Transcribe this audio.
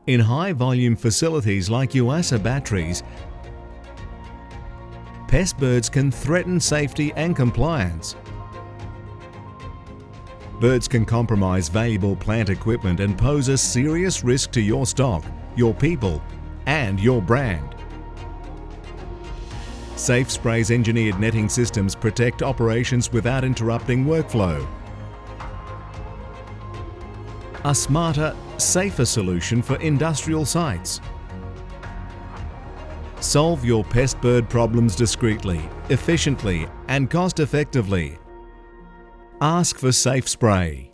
In high-volume facilities like Yuasa Batteries, pest birds can threaten safety and compliance. Birds can compromise valuable plant equipment and pose a serious risk to your stock, your people, and your brand. Safe Spray's engineered netting systems protect operations without interrupting workflow. A smarter, safer solution for industrial sites. Solve your pest bird problems discreetly, efficiently, and cost-effectively. Ask for Safe Spray.